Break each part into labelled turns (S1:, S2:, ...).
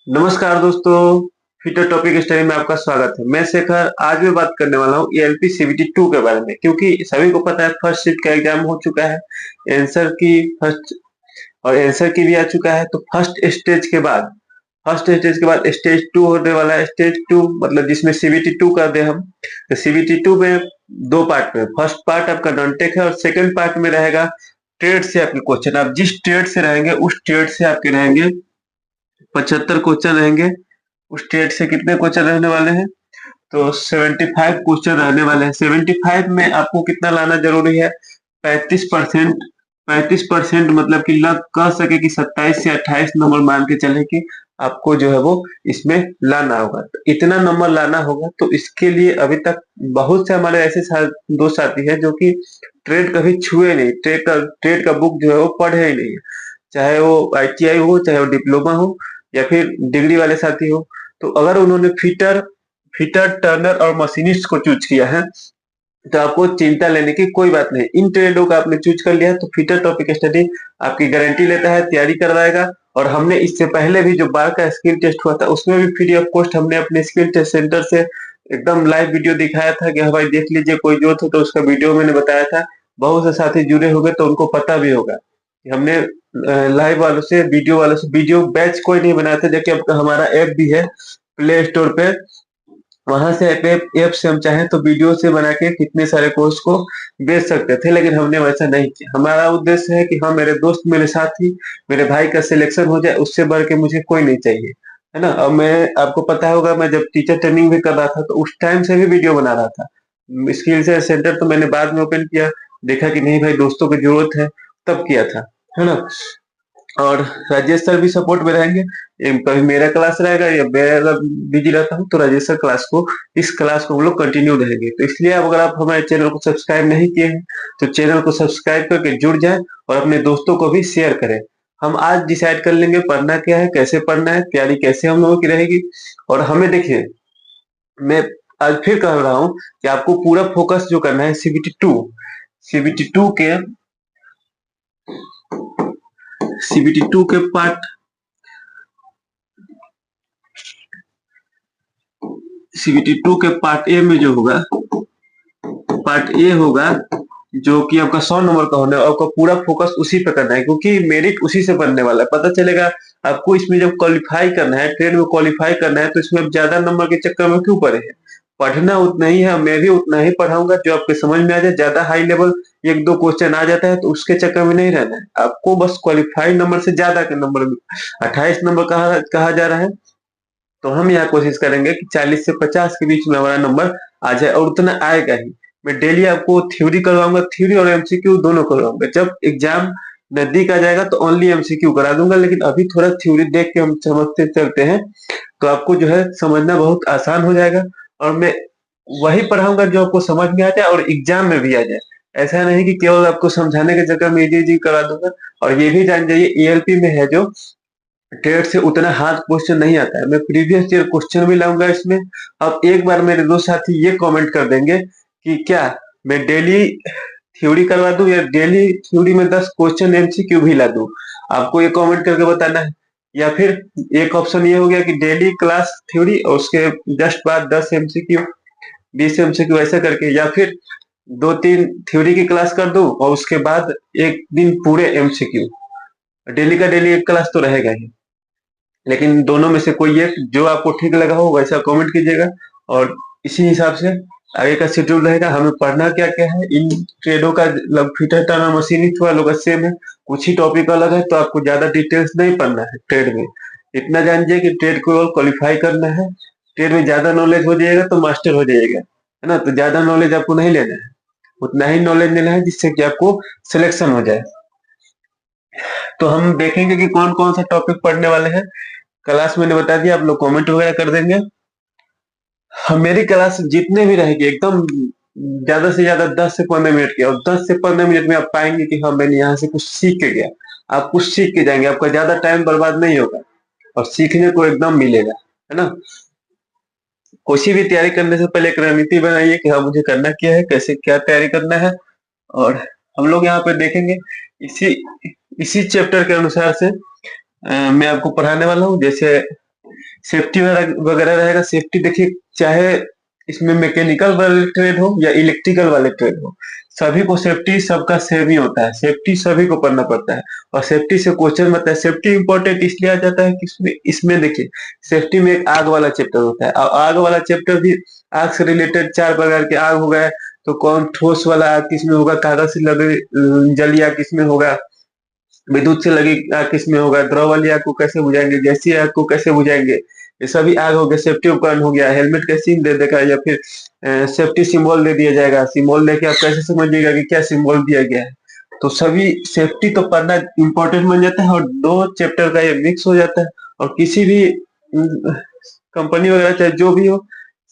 S1: नमस्कार दोस्तों, fitter topic study में आपका स्वागत है। मैं शेखर। आज मैं बात करने वाला हूँ एएलपी सीबीटी 2 के बारे में, क्योंकि सभी को पता है फर्स्ट शिफ्ट का एग्जाम हो चुका है। आंसर की फर्स्ट और आंसर की भी आ चुका है। तो फर्स्ट स्टेज के बाद स्टेज 2 होने वाला है। स्टेज 2 मतलब जिसमें सीबीटी 2 कर दे हम। तो सीबीटी 2 में दो पार्ट में, फर्स्ट पार्ट आपका नॉन टेक है और सेकंड पार्ट में रहेगा ट्रेड से आपके क्वेश्चन। आप जिस ट्रेड से रहेंगे उस ट्रेड से आपके रहेंगे 75 क्वेश्चन रहेंगे। उस ट्रेड से कितने क्वेश्चन रहने वाले हैं? तो 75 क्वेश्चन रहने वाले हैं। 75 में आपको कितना लाना जरूरी है? 35%। 35% मतलब कि लग कह सके कि 27 से 28 नंबर मान के चले कि आपको जो है वो इसमें लाना होगा। तो इतना नंबर लाना होगा। तो इसके लिए अभी तक बहुत से हमारे ऐसे दोस्त साथी हैं जो कि ट्रेड कभी छुए नहीं, ट्रेड का बुक जो है वो पढ़े ही नहीं, चाहे वो आईटीआई हो, चाहे वो डिप्लोमा हो, या फिर डिग्री वाले साथी हो। तो अगर उन्होंने फिटर फिटर टर्नर और मशीनिस्ट को चूज किया है तो आपको चिंता लेने की कोई बात नहीं। इन ट्रेडों का आपने चूज कर लिया है तो फिटर टॉपिक स्टडी आपकी गारंटी लेता है, तैयारी करवाएगा। और हमने इससे पहले भी जो बार का स्किल टेस्ट हुआ था उसमें भी फ्री ऑफ कॉस्ट हमने अपने स्किल टेस्ट सेंटर से एकदम लाइव वीडियो दिखाया था कि हाँ भाई देख लीजिए, कोई जरूरत हो तो उसका वीडियो मैंने बताया था। बहुत से साथी जुड़े होंगे तो उनको पता भी होगा कि हमने लाइव वालों से, वीडियो बैच कोई नहीं बनाया था। जबकि अब हमारा ऐप भी है प्ले स्टोर पे, वहां से ऐप से हम चाहें तो वीडियो से बना के कितने सारे कोर्स को बेच सकते थे, लेकिन हमने वैसा नहीं किया। हमारा उद्देश्य है कि हाँ मेरे दोस्त, मेरे साथी, मेरे भाई का सिलेक्शन हो जाए, उससे बढ़ के मुझे कोई नहीं चाहिए, है ना। और मैं, आपको पता होगा, मैं जब टीचर ट्रेनिंग भी कर रहा था तो उस टाइम से भी वीडियो बना रहा था। स्किल से सेंटर तो मैंने बाद में ओपन किया, देखा कि नहीं भाई दोस्तों की जरूरत है, तब किया था, है ना। और राजेश सर भी सपोर्ट में रहेंगे। कभी मेरा क्लास रहेगा या मैं अगर बिजी रहता हूँ तो राजेश सर इस क्लास को हम लोग कंटिन्यू रहेंगे। तो इसलिए अब अगर आप हमारे चैनल को सब्सक्राइब नहीं किए हैं तो चैनल को सब्सक्राइब करके जुड़ जाए और अपने दोस्तों को भी शेयर करें। हम आज डिसाइड कर लेंगे पढ़ना क्या है, कैसे पढ़ना है, तैयारी कैसे हम लोगों की रहेगी। और हमें देखिए, मैं आज फिर कह रहा हूँ कि आपको पूरा फोकस जो करना है सीबीटी 2 के सीबीटी 2 के पार्ट सीबीटी 2 के पार्ट ए में जो होगा, पार्ट ए होगा जो कि आपका 100 नंबर का होने, आपका पूरा फोकस उसी पे करना है, क्योंकि मेरिट उसी से बनने वाला है। पता चलेगा आपको इसमें जब क्वालिफाई करना है, ट्रेड में क्वालिफाई करना है, तो इसमें ज्यादा नंबर के चक्कर में क्यों पड़े हैं। पढ़ना उतना ही है, मैं भी उतना ही पढ़ाऊंगा जो आपके समझ में आ जाए। ज्यादा हाई लेवल एक दो क्वेश्चन आ जाता है तो उसके चक्कर में नहीं रहना है आपको, बस क्वालिफाइड नंबर से ज्यादा के नंबर, 28 नंबर कहा जा रहा है। तो हम यहाँ कोशिश करेंगे कि 40 से 50 के बीच में हमारा नंबर आ जाए, और उतना आएगा ही। मैं डेली आपको थ्योरी करवाऊंगा, थ्योरी और एमसीक्यू दोनों करवाऊंगा। जब एग्जाम नजदीक आ जाएगा तो ओनली एमसीक्यू करा दूंगा, लेकिन अभी थोड़ा थ्योरी देख के हम समझते चलते हैं तो आपको जो है समझना बहुत आसान हो जाएगा। और मैं वही पढ़ाऊंगा जो आपको समझ में आ जाए और एग्जाम में भी आ जाए। ऐसा नहीं कि केवल आपको समझाने के चक्कर में इजी करा दूंगा। और ये भी जान जाइए, एएलपी में है जो टेट से उतना हार्ड क्वेश्चन नहीं आता है। मैं प्रीवियस ईयर क्वेश्चन भी लाऊंगा इसमें। अब एक बार मेरे दो साथी ये कमेंट कर देंगे कि क्या मैं डेली थ्योरी करवा दूं या डेली थ्योरी में 10 क्वेश्चन एमसीक्यू भी ला दूं। आपको ये कमेंट करके बताना है। या फिर एक ऑप्शन ये हो गया कि डेली क्लास थ्योरी और उसके जस्ट बाद 10 एमसीक्यू, 20 एमसीक्यू, ऐसा करके। या फिर दो तीन थ्योरी की क्लास कर दूं और उसके बाद एक दिन पूरे एमसीक्यू। डेली का डेली एक क्लास तो रहेगा ही, लेकिन दोनों में से कोई एक जो आपको ठीक लगा हो वैसा कमेंट कीजिएगा। और इसी हिसाब से आगे का शेड्यूल रहेगा। हमें पढ़ना क्या क्या है इन ट्रेडों का, फिटर टर्नर मशीनिस्ट वालों का सेम है, कुछ ही टॉपिक अलग है। तो आपको ज्यादा डिटेल्स नहीं पढ़ना है ट्रेड में। इतना जानिए कि ट्रेड को क्वालिफाई करना है। ट्रेड में ज्यादा नॉलेज हो जाएगा तो मास्टर हो जाएगा, है ना। तो ज्यादा नॉलेज आपको नहीं लेना है, उतना ही नॉलेज लेना है जिससे कि आपको सिलेक्शन हो जाए। तो हम देखेंगे कि कौन कौन सा टॉपिक पढ़ने वाले हैं। क्लास मैंने बता दिया, आप लोग कमेंट वगैरह कर देंगे। हम, मेरी क्लास जितने भी रहेगी एकदम ज्यादा से ज्यादा 10 से 15 मिनट की, और 10 से 15 मिनट में आप पाएंगे कि हाँ मैंने यहाँ से कुछ सीख के गया। आप कुछ सीख के जाएंगे, आपका ज्यादा टाइम बर्बाद नहीं होगा और सीखने को एकदम मिलेगा, है ना। कोई भी तैयारी करने से पहले एक रणनीति बनाइए कि हाँ मुझे करना क्या है, कैसे क्या तैयारी करना है। और हम लोग यहाँ पे देखेंगे इसी इसी चैप्टर के अनुसार से मैं आपको पढ़ाने वाला हूँ। जैसे सेफ्टी वगैरह रहेगा। सेफ्टी देखिए, चाहे इसमें मैकेनिकल वाले ट्रेड हो या इलेक्ट्रिकल वाले ट्रेड हो, सभी को सेफ्टी सबका सेम ही होता है। सेफ्टी सभी को पढ़ना पड़ता है और सेफ्टी से क्वेश्चन बनता है। सेफ्टी इंपॉर्टेंट इसलिए आ जाता है कि इसमें देखिए, सेफ्टी में एक आग वाला चैप्टर होता है और आग वाला चैप्टर भी, आग से रिलेटेड 4 प्रकार के आग हो गए, तो कौन ठोस वाला आग किसमें होगा, कागज से लगे जली आग किसमें होगा, विद्युत से लगी आग किसमें होगा, द्रव वाली आग को कैसे बुझाएंगे, गैसीय आग को कैसे बुझाएंगे, ये सभी आग हो गया। सेफ्टी उपकरण हो गया, हेलमेट का सीन दे देगा या फिर सेफ्टी सिंबल दे दिया जाएगा। सिंबल लेके आप कैसे समझिएगा कि क्या सिंबल दिया गया है। तो सभी सेफ्टी तो पढ़ना इंपॉर्टेंट बन जाता है और 2 चैप्टर का ये मिक्स हो जाता है। और किसी भी कंपनी वगैरह चाहे जो भी हो,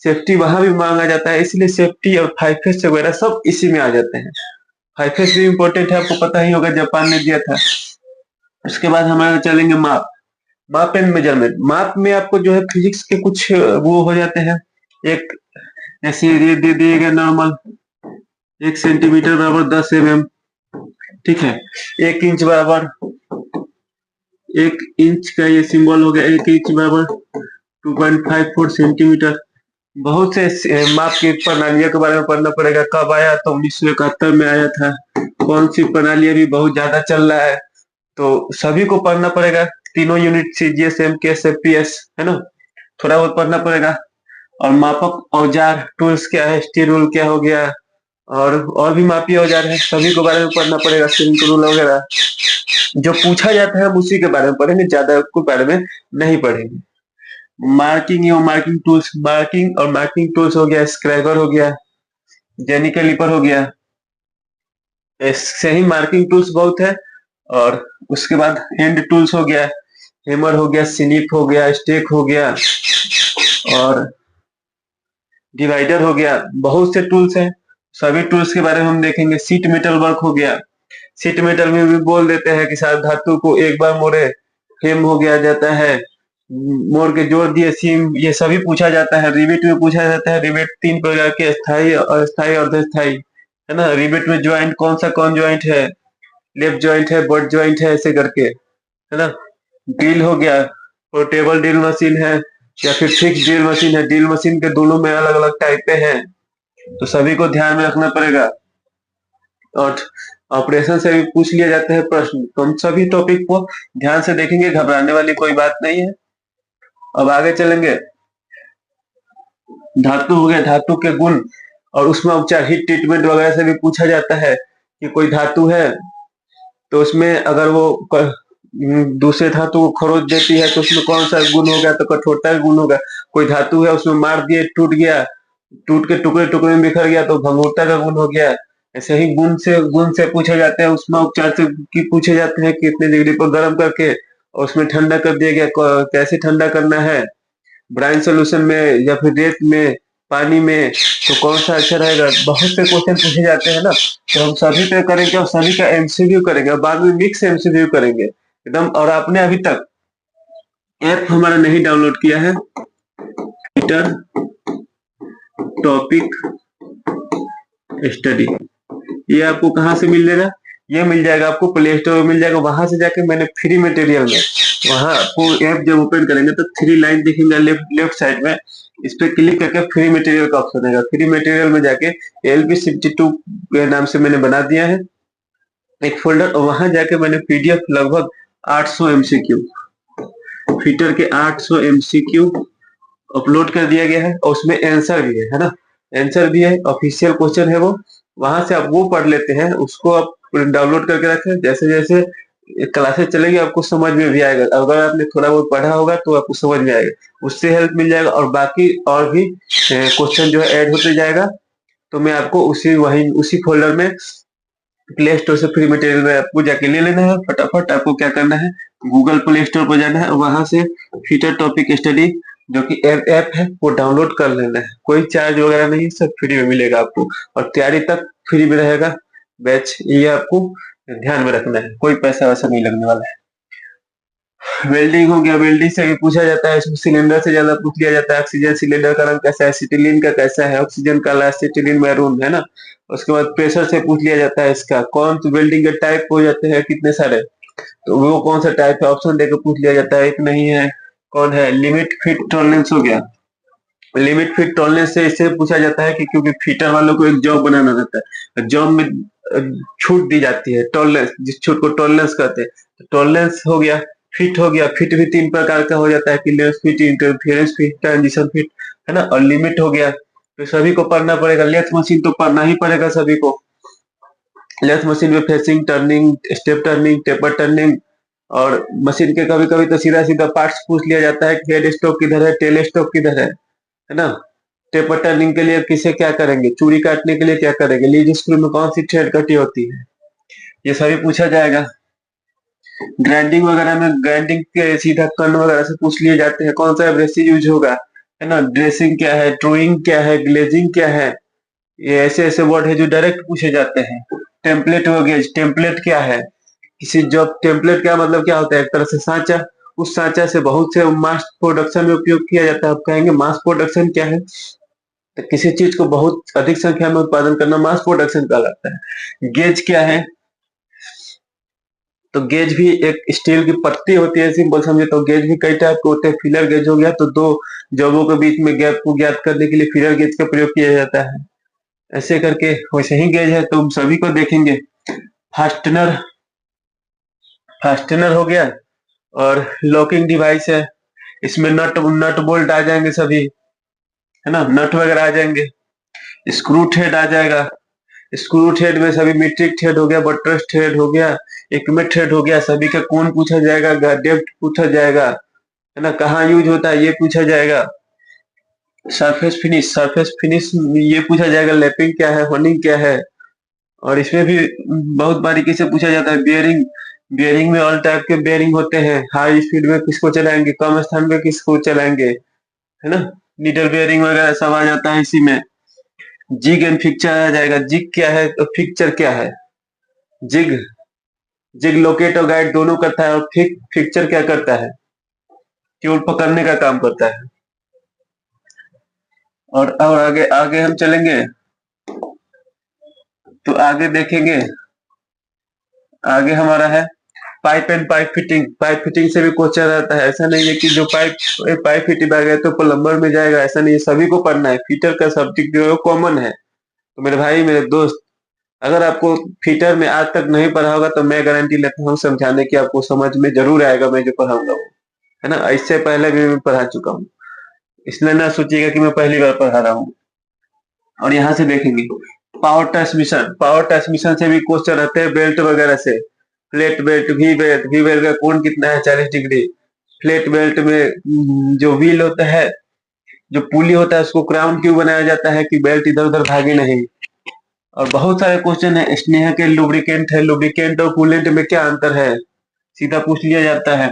S1: सेफ्टी वहां भी मांगा जाता है, इसलिए सेफ्टी और 5S वगैरह सब इसी में आ जाते हैं। 5S भी इम्पोर्टेंट है, आपको पता ही होगा, जापान ने दिया था। उसके बाद हमारे चलेंगे माप, माप एंड मेजरमेंट। माप में आपको जो है फिजिक्स के कुछ वो हो जाते हैं। एक ऐसे ये दे दिए गए नॉर्मल, 1 सेंटीमीटर बराबर 10 mm, ठीक है। 1 इंच बराबर, 1 इंच का ये सिंबल हो गया, 1 इंच बराबर 2.54 सेंटीमीटर। बहुत से माप की प्रणालियों के बारे में पढ़ना पड़ेगा। कब आया, तो 1971 में आया था। कौन सी प्रणाली अभी बहुत ज्यादा चल रहा है, तो सभी को पढ़ना पड़ेगा। तीनों यूनिट, CGS, MKS, FPS, है ना, थोड़ा बहुत पढ़ना पड़ेगा। और मापक औजार टूल्स क्या है, स्टील रूल क्या हो गया, और भी मापी औजार है, सभी के बारे में पढ़ना पड़ेगा। सिंक रूल वगैरह जो पूछा जाता है हम उसी के बारे में पढ़ेंगे, ज्यादा के बारे में नहीं पढ़ेंगे। मार्किंग और मार्किंग टूल्स, मार्किंग और मार्किंग टूल्स हो गया, स्क्रैबर हो गया, जेनी कैलिपर हो गया, ऐसे ही मार्किंग टूल्स बहुत है। और उसके बाद हैंड टूल्स हो गया, हैमर हो गया, स्निप हो गया, स्टेक हो गया और डिवाइडर हो गया। बहुत से टूल्स हैं, सभी टूल्स के बारे में हम देखेंगे। सीट मेटल वर्क हो गया, सीट मेटल में भी बोल देते हैं कि साथ धातु को एक बार मोड़े हेम हो गया जाता है, मोड़ के जोड़ दिए सीम, ये सभी पूछा जाता है। रिवेट में पूछा जाता है। रिवेट 3 प्रकार के, स्थायी, अस्थायी और अर्धस्थायी, है ना। रिवेट में ज्वाइंट कौन ज्वाइंट है, लेफ्ट ज्वाइंट है, बट ज्वाइंट है, ऐसे करके, है ना। ड्रिल हो गया, पोर्टेबल ड्रिल मशीन है या फिर फिक्स ड्रिल मशीन है। ड्रिल मशीन के दोनों में अलग अलग टाइप हैं, तो सभी को ध्यान में रखना पड़ेगा। और ऑपरेशन से भी पूछ लिया जाता है प्रश्न, तो हम सभी टॉपिक को ध्यान से देखेंगे, घबराने वाली कोई बात नहीं है। अब आगे चलेंगे। धातु हो गया, धातु के गुण और उसमें उपचार, हीट ट्रीटमेंट वगैरह से भी पूछा जाता है कि कोई धातु है तो उसमें अगर वो दूसरे धातु को खरोच देती है तो उसमें कौन सा गुण होगा, तो कठोरता का गुण होगा। कोई धातु है उसमें मार दिए, टूट गया, टूट के टुकड़े टुकड़े में बिखर गया, तो भंगुरता का गुण हो गया। ऐसे ही गुण से पूछे जाते हैं। उसमें उपचार से की पूछे जाते हैं, कितने डिग्री पर गर्म करके और उसमें ठंडा कर दिया गया, कैसे ठंडा करना है, ब्राइन सोल्यूशन में या फिर रेत में, पानी में, तो कौन सा अच्छा रहेगा। बहुत से क्वेश्चन पूछे जाते हैं ना, तो हम सभी पे करेंगे और सभी का MCQ करेंगे और बाद में मिक्स MCQ करेंगे एकदम। और आपने अभी तक ऐप हमारा नहीं डाउनलोड किया है, ट्विटर टॉपिक स्टडी, ये आपको कहाँ से मिल जाएगा, ये मिल जाएगा आपको प्ले स्टोर में मिल जाएगा। वहां से जाके मैंने फ्री मटेरियल में, वहां आपको ऐप जब ओपन करेंगे तो 3 लाइन दिखेंगे लेफ्ट साइड में, इस पे क्लिक करके फ्री मटेरियल का ऑप्शन आएगा। फ्री मटेरियल में जाके LP62 के नाम से मैंने बना दिया है एक फोल्डर, और वहां जाके मैंने PDF लगभग 800 MCQ, फिटर के 800 MCQ अपलोड कर दिया गया है और उसमें आंसर भी है ना, आंसर भी है, ऑफिशियल क्वेश्चन है वो। वहां से आप वो पढ़ लेते हैं, उसको आप डाउनलोड करके रखें। जैसे जैसे क्लासेस चलेगी आपको समझ में भी आएगा, अगर आपने थोड़ा बहुत पढ़ा होगा तो आपको समझ में आएगा, उससे हेल्प मिल जाएगा। और बाकी और भी क्वेश्चन जो है ऐड होते जाएगा, तो मैं आपको उसी फोल्डर में प्ले स्टोर से फ्री मटेरियल में आपको जाके ले लेना है। फटाफट आपको क्या करना है, गूगल प्ले स्टोर पर जाना है, वहां से फिटर टॉपिक स्टडी जो कि ऐप है वो डाउनलोड कर लेना है। कोई चार्ज वगैरह नहीं, सब फ्री में मिलेगा आपको और तैयारी तक फ्री में रहेगा बैच, ये आपको ध्यान में रखना है, कोई पैसा वैसा नहीं लगने वाला है। वेल्डिंग हो गया, वेल्डिंग से भी पूछा जाता है, इसमें सिलेंडर से ज्यादा पूछ लिया जाता है। ऑक्सीजन सिलेंडर का रंग कैसा है, एसिटिलीन का कैसा है, ऑक्सीजन काला, एसिटिलीन मैरून, है ना। उसके बाद प्रेशर से पूछ लिया जाता है इसका, कौन सी वेल्डिंग के टाइप हो जाते हैं कितने सारे, तो वो कौन सा टाइप है, ऑप्शन देकर पूछ लिया जाता है, एक नहीं है, कौन है, लिमिट फिट टॉलरेंस हो गया। लिमिट फिट टॉलरेंस से इससे पूछा जाता है कि क्योंकि फिटर वालों को एक जॉब बनाना रहता है, जॉब में छूट दी जाती है, टॉलरेंस, जिस छूट को टॉलरेंस कहते हैं। टॉलरेंस हो गया, फिट हो गया। फिट भी तीन प्रकार का हो जाता है, clearance fit, interference fit, transition fit, है ना। और लिमिट हो गया, तो सभी को पढ़ना पड़ेगा। लेथ मशीन तो पढ़ना ही पड़ेगा सभी को। लेथ मशीन में facing, turning, step turning, taper turning, और मशीन के कभी कभी तो सीधा सीधा पार्ट्स पूछ लिया जाता है कि हेड स्टॉक किधर है, टेल स्टॉक किधर है ना। टेपर टर्निंग के लिए किसे क्या करेंगे, चूड़ी काटने के लिए क्या करेंगे, लीड स्क्रू में कौन सी थ्रेड कटी होती है, ये सभी पूछा जाएगा। ग्राइंडिंग वगैरह में ग्राइंडिंग के सीधा कन वगैरह से पूछ लिए जाते हैं, कौन सा एब्रेसिव यूज होगा, है ना। ड्रेसिंग क्या है, ट्रूइंग क्या है, ग्लेजिंग क्या है, ये ऐसे ऐसे वर्ड है जो डायरेक्ट पूछे जाते हैं। टेम्पलेट हो गया, टेम्पलेट क्या है, किसी जॉब, टेम्पलेट क्या मतलब क्या होता है, एक तरह से सांचा। उस सांचा से बहुत से मास प्रोडक्शन में उपयोग किया जाता है। आप कहेंगे मास प्रोडक्शन क्या है, तो किसी चीज को बहुत अधिक संख्या में उत्पादन करना मास प्रोडक्शन कहलाता है। गेज क्या है, तो गेज भी एक स्टील की पट्टी होती है, सिंपल समझे तो। गेज भी कई टाइप के होते हैं। फिलर गेज हो गया, तो दो जॉबों के बीच में गैप को ज्ञात करने के लिए फिलर गेज का प्रयोग किया जाता है। ऐसे करके वैसे ही गेज है, तो हम सभी को देखेंगे। फास्टनर, फास्टनर हो गया, और लॉकिंग डिवाइस है, इसमें नट नट बोल्ट आ जाएंगे सभी, है ना, नट वगैरह आ जाएंगे। स्क्रू थ्रेड आ जाएगा, स्क्रू थ्रेड में सभी मीट्रिक थ्रेड हो गया, बटरस थ्रेड हो गया, एकमेट थ्रेड हो गया, सभी का कौन पूछा जाएगा, डेप्थ पूछा जाएगा, है ना, कहाँ यूज होता है ये पूछा जाएगा। सरफेस फिनिश, सरफेस फिनिश ये पूछा जाएगा, लैपिंग क्या है, होनिंग क्या है। और इसमें भी बहुत बारीकी से पूछा जाता है। बियरिंग, बियरिंग में ऑल टाइप के बियरिंग होते हैं। हाई स्पीड में किसको चलाएंगे, कम स्थान में किसको चलाएंगे, है ना। नीडल बियरिंग वगैरह सब आ जाता है इसी में। जिग एंड फिक्चर आ जाएगा। जिग क्या है और फिक्चर क्या है। जिग, जिग लोकेट और गाइड दोनों करता है, और फिक्चर क्या करता है, केवल पकड़ने का काम करता है। और आगे आगे हम चलेंगे तो आगे देखेंगे, आगे हमारा है pipe and pipe fitting. Pipe fitting से भी क्वेश्चन आता है। ऐसा नहीं है कि जो पाइप पाइप फिटिंग आ गया तो प्लम्बर में जाएगा, ऐसा नहीं है, सभी को पढ़ना है। फिटर का सब्जेक्ट जो है कॉमन है। तो मेरे भाई, मेरे दोस्त, अगर आपको फिटर में आज तक नहीं पढ़ा होगा तो मैं गारंटी लेता हूँ समझाने की, आपको समझ में जरूर आएगा मैं जो पढ़ाऊंगा वो, है ना। इससे पहले भी मैं पढ़ा चुका हूँ, इसलिए ना सोचिएगा कि मैं पहली बार पढ़ा रहा हूँ। और यहाँ से देखेंगे पावर ट्रांसमिशन। पावर ट्रांसमिशन से भी क्वेश्चन आते हैं, बेल्ट वगैरह से। Flat belt, we belt, we belt का कोण कितना है, 40 डिग्री। फ्लैट बेल्ट में जो व्हील होता है, जो पुली होता है, उसको क्राउन क्यों बनाया जाता है कि बेल्ट इधर उधर भागे नहीं। और बहुत सारे क्वेश्चन है। स्नेह के लुब्रिकेंट है, लुब्रिकेंट और कूलेंट में क्या अंतर है, सीधा पूछ लिया जाता है।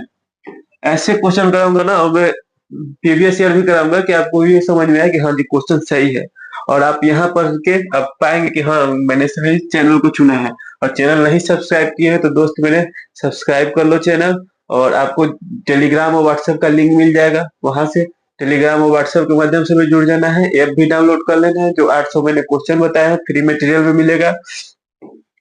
S1: ऐसे क्वेश्चन कराऊंगा ना, और मैं प्रीवियस ईयर भी कराऊंगा कि आपको ये समझ में आए कि हाँ जी क्वेश्चन सही है। और आप यहाँ पढ़ के आप पाएंगे कि हाँ मैंने सही चैनल को चुना है। और चैनल नहीं सब्सक्राइब किए हैं तो दोस्त मेरे सब्सक्राइब कर लो चैनल। और आपको टेलीग्राम और व्हाट्सएप का लिंक मिल जाएगा, वहां से टेलीग्राम और व्हाट्सएप के माध्यम से भी जुड़ जाना है। ऐप भी डाउनलोड कर लेना है। जो 800 मैंने क्वेश्चन बताया है, फ्री मटेरियल में मिलेगा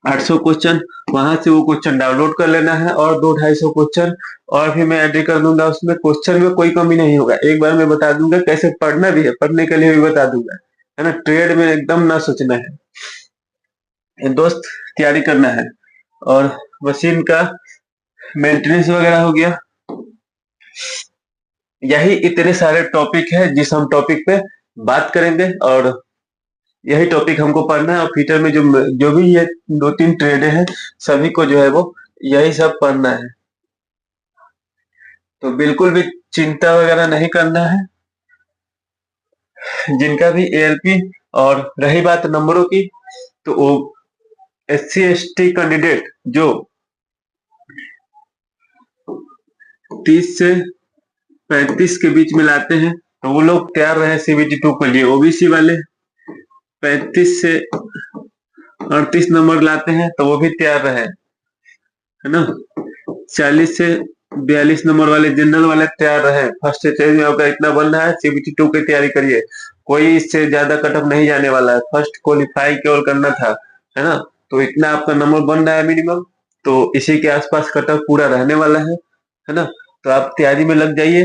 S1: 800 क्वेश्चन, वहां से वो क्वेश्चन डाउनलोड कर लेना है। और 200-250 क्वेश्चन और भी मैं ऐड कर दूंगा उसमें। क्वेश्चन में कोई कमी नहीं होगा, एक बार मैं बता दूंगा कैसे पढ़ना भी है, पढ़ने के लिए भी बता दूंगा, है ना। ट्रेड में एकदम ना सोचना है, दोस्त, तैयारी करना है। और मशीन का मेंटेनेंस वगैरह हो गया। यही इतने सारे टॉपिक है जिस हम टॉपिक पे बात करेंगे, और यही टॉपिक हमको पढ़ना है। और फ्यूचर में जो जो भी ये 2-3 ट्रेड है, सभी को जो है वो यही सब पढ़ना है। तो बिल्कुल भी चिंता वगैरह नहीं करना है। जिनका भी एएलपी, और रही बात नंबरों की, तो वो SC/ST कैंडिडेट जो 30 से 35 के बीच में लाते हैं, तो वो लोग तैयार रहे CBT 2 के लिए। ओबीसी वाले 35 से 38 नंबर लाते हैं तो वो भी तैयार रहे, है ना। 40 से 42 नंबर वाले जनरल वाले तैयार रहे। फर्स्ट स्टेज में आपका इतना बन रहा है, CBT 2 की तैयारी करिए। कोई इससे ज्यादा कटअप नहीं जाने वाला है, फर्स्ट क्वालिफाई केवल करना था, है ना। तो इतना आपका नंबर बन रहा है मिनिमम, तो इसी के आसपास कटअप पूरा रहने वाला है ना। तो आप तैयारी में लग जाइए।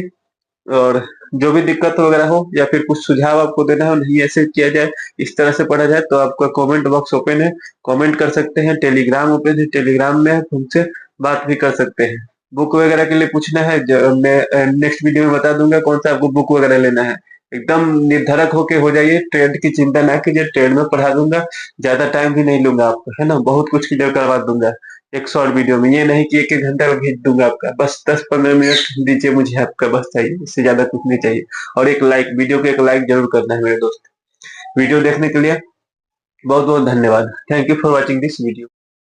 S1: और जो भी दिक्कत वगैरह हो या फिर कुछ सुझाव आपको देना हो, नहीं ऐसे किया जाए, इस तरह से पढ़ा जाए, तो आपका कमेंट बॉक्स ओपन है, कमेंट कर सकते हैं। टेलीग्राम ओपन है, टेलीग्राम में आप हमसे बात भी कर सकते हैं। बुक वगैरह के लिए पूछना है, मैं नेक्स्ट वीडियो में बता दूंगा कौन सा आपको बुक वगैरह लेना है। एकदम निर्धारक होके हो जाइए, ट्रेड की चिंता ना कीजिए, ट्रेड में पढ़ा दूंगा, ज्यादा टाइम भी नहीं लूंगा आपको, है ना, बहुत कुछ क्लियर करवा दूंगा एक शॉर्ट वीडियो में। ये नहीं कि एक एक घंटा में भेज दूंगा आपका, बस 10-15 मिनट दीजिए मुझे, आपका बस चाहिए, इससे ज्यादा कुछ नहीं चाहिए। और एक लाइक, वीडियो को एक लाइक जरूर करना है मेरे दोस्त। वीडियो देखने के लिए बहुत बहुत धन्यवाद। Thank you for watching this video.